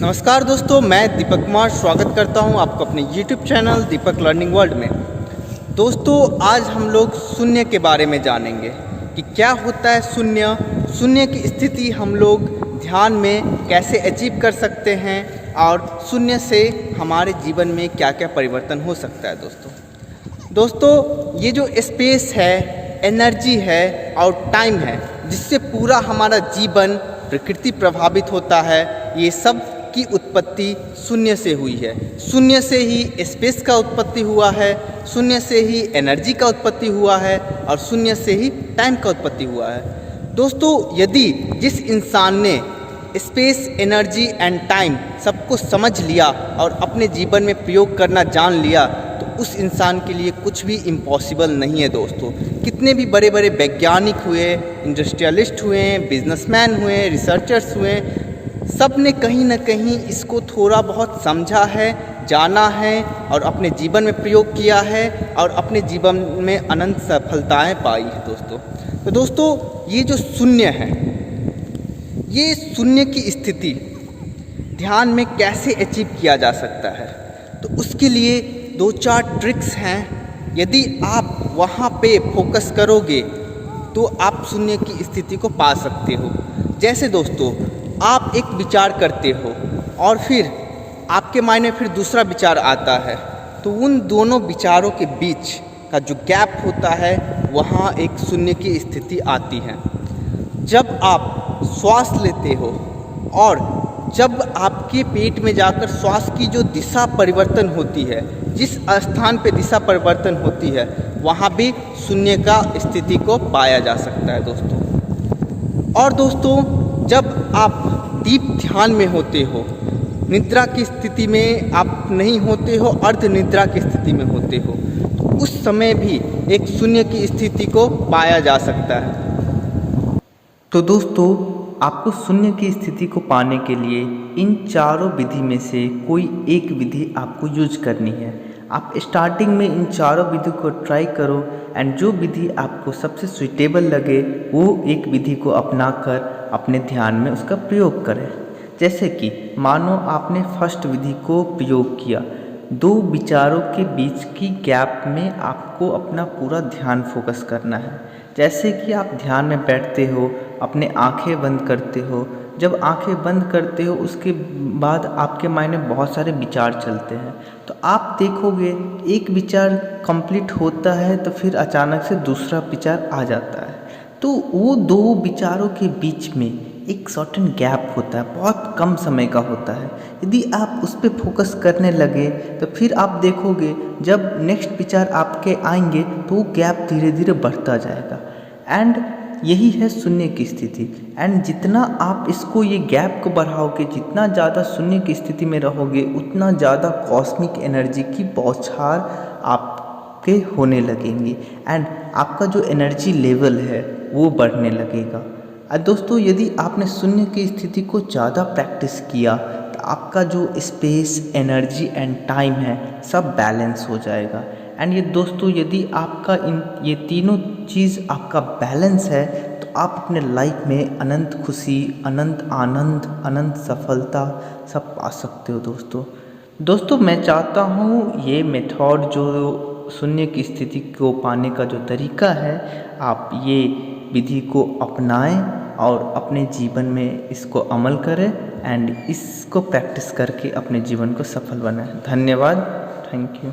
नमस्कार दोस्तों, मैं दीपक कुमार स्वागत करता हूं आपको अपने YouTube चैनल दीपक लर्निंग वर्ल्ड में। दोस्तों, आज हम लोग शून्य के बारे में जानेंगे कि क्या होता है शून्य, शून्य की स्थिति हम लोग ध्यान में कैसे अचीव कर सकते हैं और शून्य से हमारे जीवन में क्या क्या परिवर्तन हो सकता है। दोस्तों, ये जो स्पेस है, एनर्जी है और टाइम है, जिससे पूरा हमारा जीवन प्रकृति प्रभावित होता है, ये सब की उत्पत्ति शून्य से हुई है। शून्य से ही स्पेस का उत्पत्ति हुआ है, शून्य से ही एनर्जी का उत्पत्ति हुआ है और शून्य से ही टाइम का उत्पत्ति हुआ है। दोस्तों, यदि जिस इंसान ने स्पेस, एनर्जी एंड टाइम सबको समझ लिया और अपने जीवन में प्रयोग करना जान लिया, तो उस इंसान के लिए कुछ भी इम्पॉसिबल नहीं है। दोस्तों, कितने भी बड़े बड़े वैज्ञानिक हुए, इंडस्ट्रियलिस्ट हुए, बिजनेसमैन हुए, रिसर्चर्स हुए, सब ने कहीं ना कहीं इसको थोड़ा बहुत समझा है, जाना है और अपने जीवन में प्रयोग किया है और अपने जीवन में अनंत सफलताएं पाई है। दोस्तों, ये जो शून्य है, ये शून्य की स्थिति ध्यान में कैसे अचीव किया जा सकता है, तो उसके लिए दो चार ट्रिक्स हैं। यदि आप वहाँ पे फोकस करोगे तो आप शून्य की स्थिति को पा सकते हो। जैसे दोस्तों, आप एक विचार करते हो और फिर आपके माइंड में फिर दूसरा विचार आता है, तो उन दोनों विचारों के बीच का जो गैप होता है, वहाँ एक शून्य की स्थिति आती है। जब आप श्वास लेते हो और जब आपके पेट में जाकर श्वास की जो दिशा परिवर्तन होती है, जिस स्थान पे दिशा परिवर्तन होती है, वहाँ भी शून्य का स्थिति को पाया जा सकता है। और दोस्तों, जब आप डीप ध्यान में होते हो, निद्रा की स्थिति में आप नहीं होते हो, अर्ध निद्रा की स्थिति में होते हो, तो उस समय भी एक शून्य की स्थिति को पाया जा सकता है। तो दोस्तों, आपको शून्य की स्थिति को पाने के लिए इन चारों विधि में से कोई एक विधि आपको यूज करनी है। आप स्टार्टिंग में इन चारों विधि को ट्राई करो एंड जो विधि आपको सबसे सुइटेबल लगे वो एक विधि को अपनाकर अपने ध्यान में उसका प्रयोग करें। जैसे कि मानो आपने फर्स्ट विधि को प्रयोग किया, दो विचारों के बीच की गैप में आपको अपना पूरा ध्यान फोकस करना है। जैसे कि आप ध्यान में बैठते हो, अपने आंखें बंद करते हो। जब आंखें बंद करते हो, उसके बाद आपके माइंड में बहुत सारे विचार चलते हैं, तो आप देखोगे एक विचार कंप्लीट होता है तो फिर अचानक से दूसरा विचार आ जाता है। तो वो दो विचारों के बीच में एक सर्टेन गैप होता है, बहुत कम समय का होता है। यदि आप उस पर फोकस करने लगे तो फिर आप देखोगे जब नेक्स्ट विचार आपके आएंगे तो वो गैप धीरे धीरे बढ़ता जाएगा। एंड यही है शून्य की स्थिति। एंड जितना आप इसको, ये गैप को बढ़ाओगे, जितना ज़्यादा शून्य की स्थिति में रहोगे, उतना ज़्यादा कॉस्मिक एनर्जी की बौछार आपके होने लगेंगी एंड आपका जो एनर्जी लेवल है वो बढ़ने लगेगा। दोस्तों, यदि आपने शून्य की स्थिति को ज़्यादा प्रैक्टिस किया तो आपका जो स्पेस, एनर्जी एंड टाइम है, सब बैलेंस हो जाएगा। एंड ये दोस्तों, यदि आपका ये तीनों चीज़ आपका बैलेंस है, तो आप अपने लाइफ में अनंत खुशी, अनंत आनंद, अनंत सफलता सब पा सकते हो। दोस्तों, मैं चाहता हूँ ये मेथड, जो शून्य की स्थिति को पाने का जो तरीका है, आप ये विधि को अपनाएं और अपने जीवन में इसको अमल करें एंड इसको प्रैक्टिस करके अपने जीवन को सफल बनाएं। धन्यवाद। Thank you.